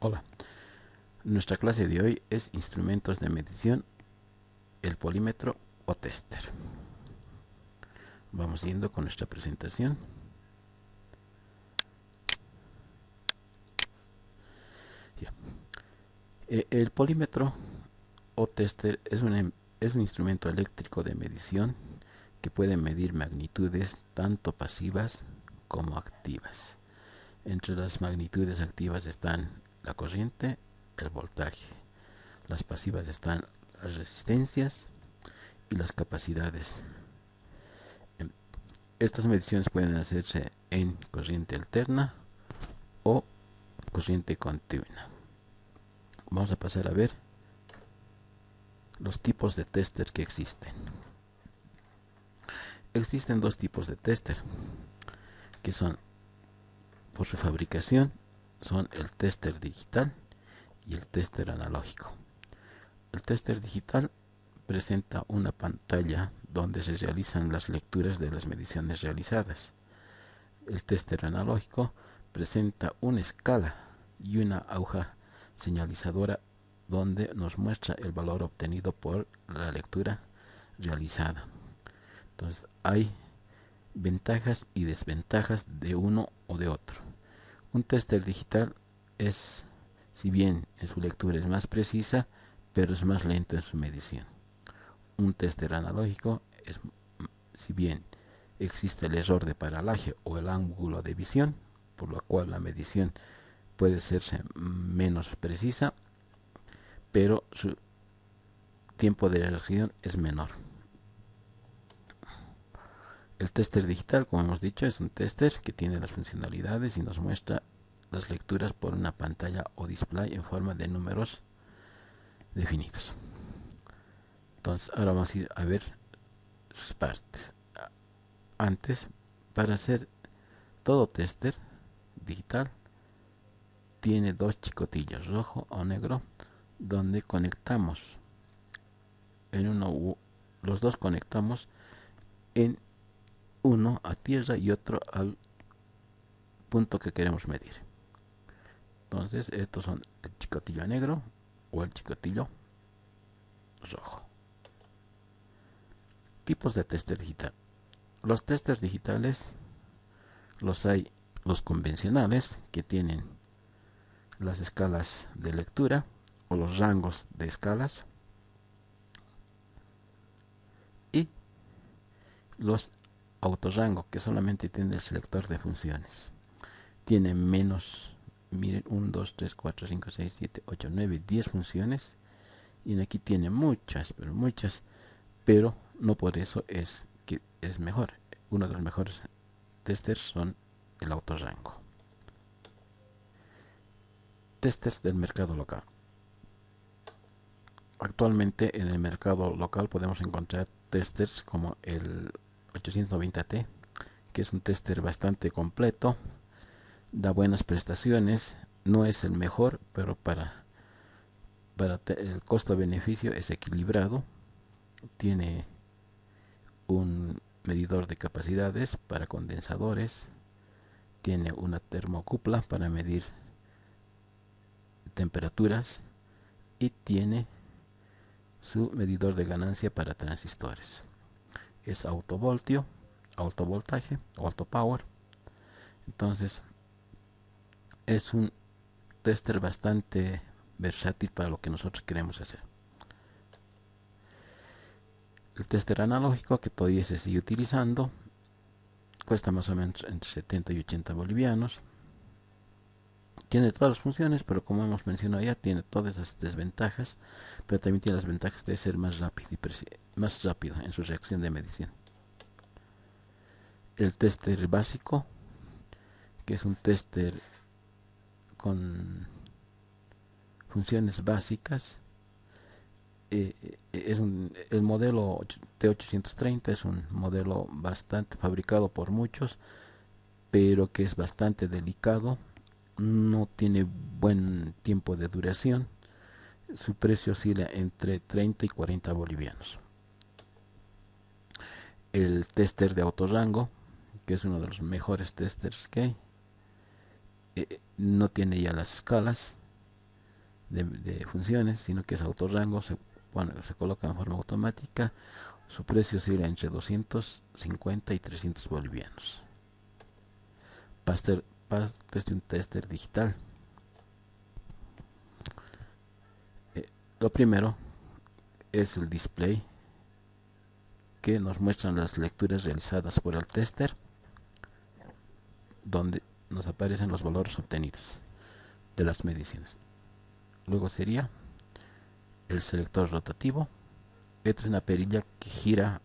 Hola, nuestra clase de hoy es instrumentos de medición, el polímetro o tester. Vamos yendo con nuestra presentación. Ya. El polímetro o tester es un instrumento eléctrico de medición que puede medir magnitudes tanto pasivas como activas. Entre las magnitudes activas están la corriente, el voltaje. Las pasivas están las resistencias y las capacidades. Estas mediciones pueden hacerse en corriente alterna o corriente continua. Vamos a pasar a ver los tipos de tester que existen. Existen dos tipos de tester que son, por su fabricación, son el tester digital y el tester analógico. El tester digital presenta una pantalla donde se realizan las lecturas de las mediciones realizadas. El tester analógico presenta una escala y una aguja señalizadora donde nos muestra el valor obtenido por la lectura realizada. Entonces hay ventajas y desventajas de uno o de otro. Un tester digital es, si bien en su lectura es más precisa, pero es más lento en su medición. Un tester analógico es, si bien existe el error de paralaje o el ángulo de visión, por lo cual la medición puede serse menos precisa, pero su tiempo de reacción es menor. El tester digital, como hemos dicho, es un tester que tiene las funcionalidades y nos muestra las lecturas por una pantalla o display en forma de números definidos. Entonces, ahora vamos a ir a ver sus partes. Antes, para hacer todo tester digital, tiene dos chicotillos, rojo o negro, donde conectamos en uno, los dos conectamos en uno a tierra y otro al punto que queremos medir. Entonces estos son el chicotillo negro o el chicotillo rojo. Tipos de tester digital. Los testers digitales los hay los convencionales, que tienen las escalas de lectura o los rangos de escalas, y los autorrango, que solamente tienen el selector de funciones. Tienen menos, miren, 1, 2, 3, 4, 5, 6, 7, 8, 9, 10 funciones, y aquí tiene muchas, pero no por eso es que es mejor. Uno de los mejores testers son el autorrango. Testers del mercado local. Actualmente en el mercado local podemos encontrar testers como el 890T, que es un tester bastante completo, da buenas prestaciones, no es el mejor, pero para el costo-beneficio es equilibrado. Tiene un medidor de capacidades para condensadores, tiene una termocupla para medir temperaturas y tiene su medidor de ganancia para transistores. Es autovoltaje o alto power. Entonces es un tester bastante versátil para lo que nosotros queremos hacer. El tester analógico, que todavía se sigue utilizando, cuesta más o menos entre 70 y 80 bolivianos. Tiene todas las funciones, pero como hemos mencionado ya, tiene todas esas desventajas, pero también tiene las ventajas de ser más rápido más rápido en su reacción de medición. El tester básico, que es un tester con funciones básicas, el modelo T830 es un modelo bastante fabricado por muchos, pero que es bastante delicado, no tiene buen tiempo de duración. Su precio oscila entre 30 y 40 bolivianos. El tester de autorrango, que es uno de los mejores testers que hay, no tiene ya las escalas, de funciones, sino que es autorrango, se coloca en forma automática. Su precio sería entre 250 y 300 bolivianos. Partes de un tester digital. Lo primero es el display, que nos muestran las lecturas realizadas por el tester, donde nos aparecen los valores obtenidos de las mediciones. Luego sería el selector rotativo. Esta es una perilla que gira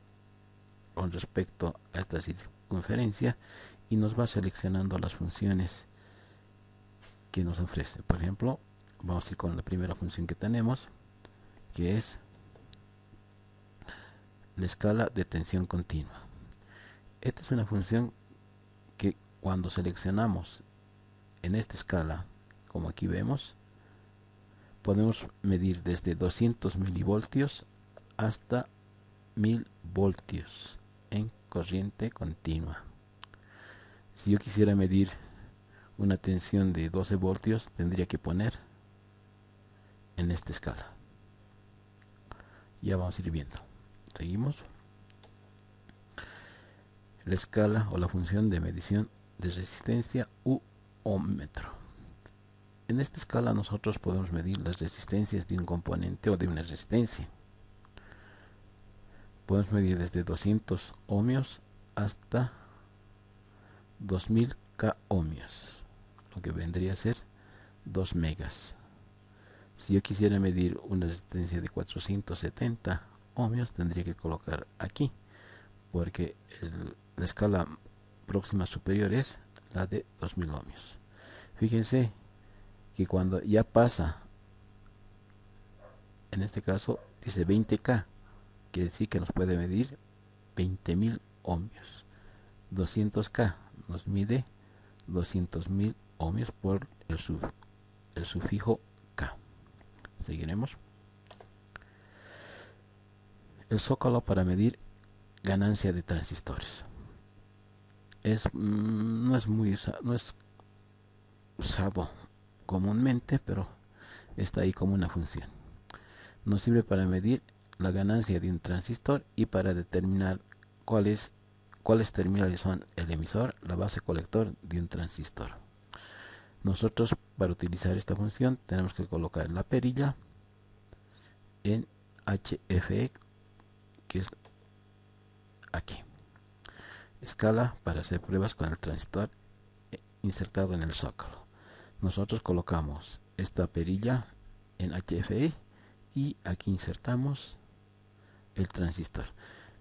con respecto a esta circunferencia y nos va seleccionando las funciones que nos ofrece. Por ejemplo, vamos a ir con la primera función que tenemos, que es la escala de tensión continua. Esta es una función que cuando seleccionamos en esta escala, como aquí vemos, podemos medir desde 200 milivoltios hasta 1000 voltios en corriente continua. Si yo quisiera medir una tensión de 12 voltios, tendría que poner en esta escala. Ya vamos a ir viendo. Seguimos. La escala o la función de medición de resistencia u ohmmetro. En esta escala nosotros podemos medir las resistencias de un componente o de una resistencia. Podemos medir desde 200 ohmios hasta 2000 k ohmios, lo que vendría a ser 2 megas. Si yo quisiera medir una resistencia de 470 ohmios, tendría que colocar aquí, porque la escala próxima superior es la de 2000 ohmios. Fíjense que cuando ya pasa, en este caso dice 20k, quiere decir que nos puede medir 20.000 ohmios. 200k nos mide 200.000 ohmios por el sufijo k. Seguiremos. El zócalo para medir ganancia de transistores. No es usado comúnmente, pero está ahí como una función. Nos sirve para medir la ganancia de un transistor y para determinar cuáles terminales son el emisor, la base colector de un transistor. Nosotros, para utilizar esta función, tenemos que colocar la perilla en HFE, que es aquí. Escala para hacer pruebas con el transistor insertado en el zócalo. Nosotros colocamos esta perilla en HFE y aquí insertamos el transistor.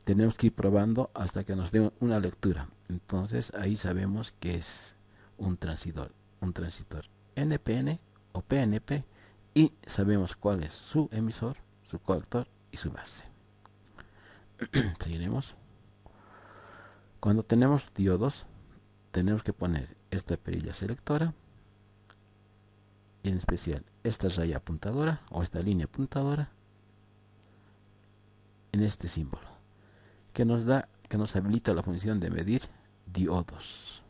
Tenemos que ir probando hasta que nos dé una lectura. Entonces ahí sabemos que es un transistor NPN o PNP, y sabemos cuál es su emisor, su colector y su base. Seguiremos. Cuando tenemos diodos, tenemos que poner esta perilla selectora, en especial esta raya apuntadora o esta línea apuntadora, en este símbolo, que nos habilita la función de medir diodos,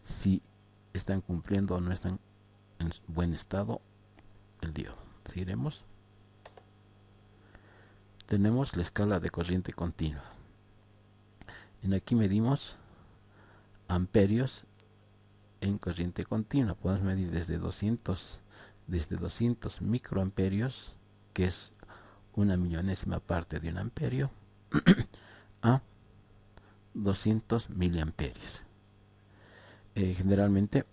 si están cumpliendo o no están en buen estado el diodo. Seguiremos. Tenemos la escala de corriente continua. En aquí medimos amperios en corriente continua. Podemos medir desde 200 microamperios, que es una millonésima parte de un amperio, a 200 miliamperios. Generalmente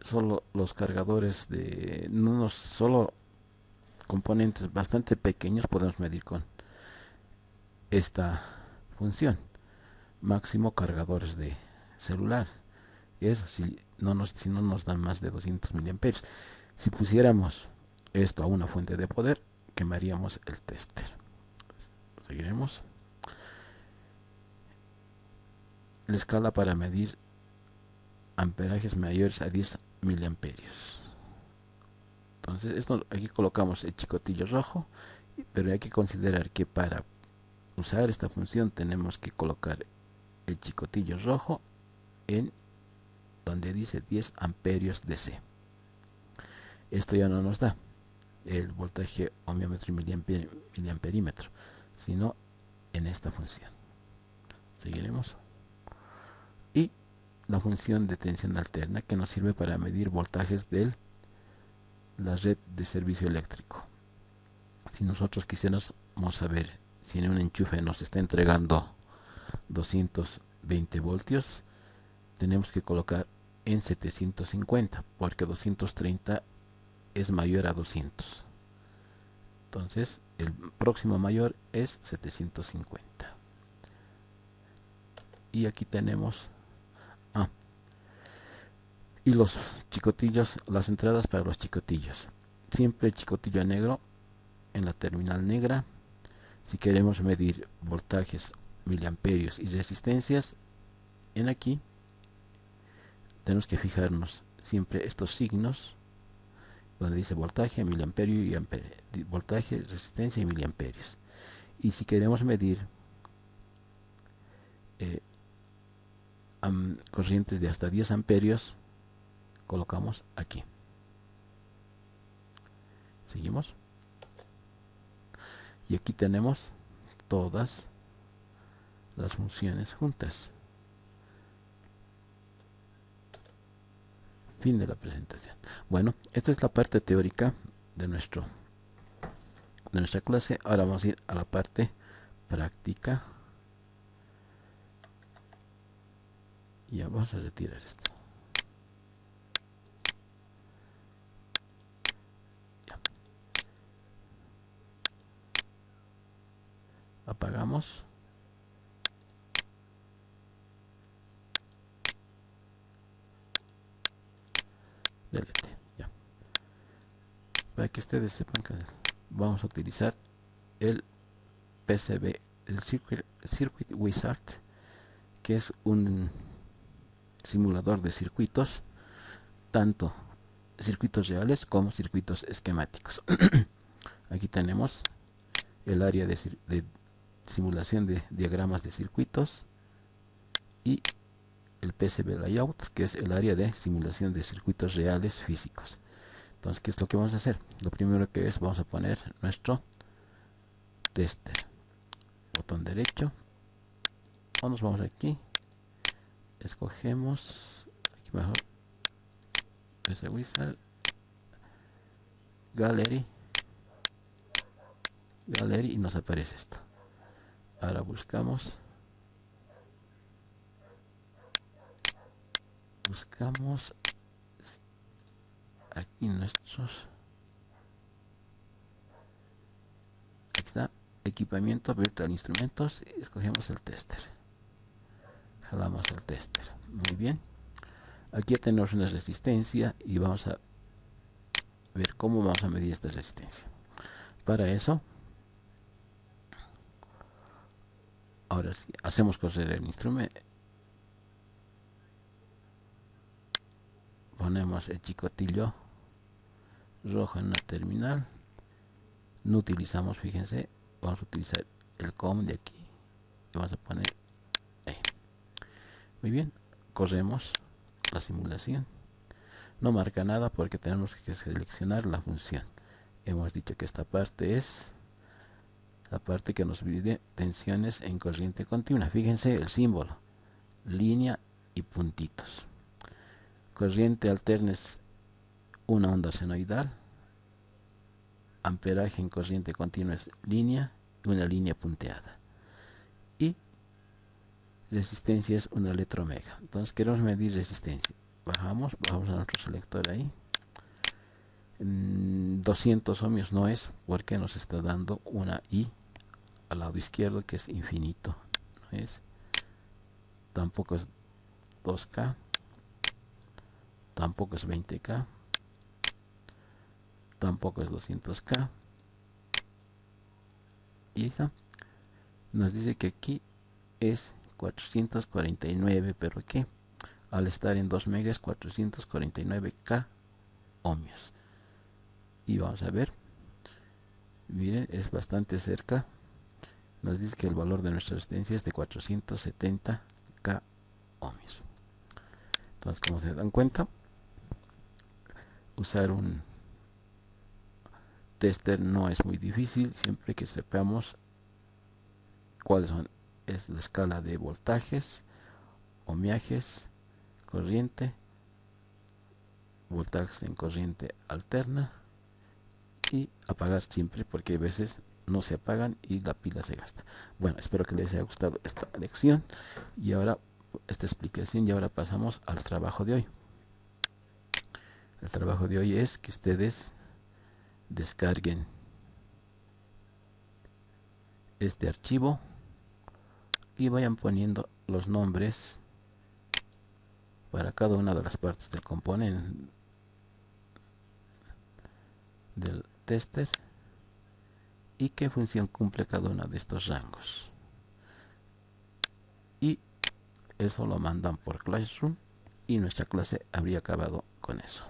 solo los cargadores solo componentes bastante pequeños podemos medir con esta función. Máximo cargadores de celular. Eso si no nos dan más de 200 miliamperios. Si pusiéramos esto a una fuente de poder, quemaríamos el tester. Seguiremos. La escala para medir amperajes mayores a 10 miliamperios. Entonces aquí colocamos el chicotillo rojo, pero hay que considerar que para usar esta función tenemos que colocar el chicotillo rojo en donde dice 10 amperios DC. Esto ya no nos da el voltaje ohmiómetro y miliamperímetro, sino en esta función. Seguiremos. Y la función de tensión alterna, que nos sirve para medir voltajes de la red de servicio eléctrico. Si nosotros quisiéramos saber si en un enchufe nos está entregando 220 voltios, tenemos que colocar en 750, porque 230 es mayor a 200. Entonces el próximo mayor es 750. Y aquí tenemos y los chicotillos, las entradas para los chicotillos. Siempre chicotillo negro en la terminal negra. Si queremos medir voltajes, miliamperios y resistencias, en aquí tenemos que fijarnos siempre estos signos donde dice voltaje, miliamperio y amperio, voltaje, resistencia y miliamperios. Y si queremos medir corrientes de hasta 10 amperios, colocamos aquí. Seguimos. Y aquí tenemos todas las funciones juntas. Fin de la presentación. Bueno, esta es la parte teórica de nuestra clase. Ahora vamos a ir a la parte práctica. Ya vamos a retirar esto. Ya. Apagamos. Delete. Ya. Para que ustedes sepan que vamos a utilizar el PCB, el Circuit Wizard, que es un simulador de circuitos, tanto circuitos reales como circuitos esquemáticos. Aquí tenemos el área de simulación de diagramas de circuitos y el PCB Layout, que es el área de simulación de circuitos reales físicos. Entonces, ¿qué es lo que vamos a hacer? Lo primero que es, vamos a poner nuestro tester. Botón derecho. Nos vamos aquí. Escogemos aquí mejor PC Wizard, Gallery, y nos aparece esto. Ahora buscamos aquí nuestros, aquí está, equipamiento, virtual instrumentos, y escogemos el tester. Jalamos el tester. Muy bien. Aquí tenemos una resistencia y vamos a ver cómo vamos a medir esta resistencia. Para eso, ahora sí, hacemos correr el instrumento. Ponemos el chicotillo rojo en la terminal. No utilizamos, fíjense, vamos a utilizar el COM de aquí. Vamos a poner ahí. Muy bien, corremos la simulación. No marca nada porque tenemos que seleccionar la función. Hemos dicho que esta parte es la parte que nos mide tensiones en corriente continua. Fíjense el símbolo, línea y puntitos. Corriente alterna es una onda senoidal. Amperaje en corriente continua es línea y una línea punteada. Y resistencia es una letra omega. Entonces queremos medir resistencia. Bajamos a nuestro selector ahí. 200 ohmios no es, porque nos está dando una I al lado izquierdo que es infinito. No es. Tampoco es 2K. Tampoco es 20K. Tampoco es 200K. Y está. Nos dice que aquí es 449, pero que al estar en 2 megas 449K ohmios. Y vamos a ver. Miren, es bastante cerca. Nos dice que el valor de nuestra resistencia es de 470K ohmios. Entonces, como se dan cuenta, usar un tester no es muy difícil siempre que sepamos cuáles son. Es la escala de voltajes, ohmiajes, corriente, voltajes en corriente alterna, y apagar siempre, porque a veces no se apagan y la pila se gasta. Bueno, espero que les haya gustado esta lección y ahora esta explicación, y ahora pasamos al trabajo de hoy. El trabajo de hoy es que ustedes descarguen este archivo y vayan poniendo los nombres para cada una de las partes del componente del tester y qué función cumple cada uno de estos rangos. Y eso lo mandan por Classroom y nuestra clase habría acabado con eso.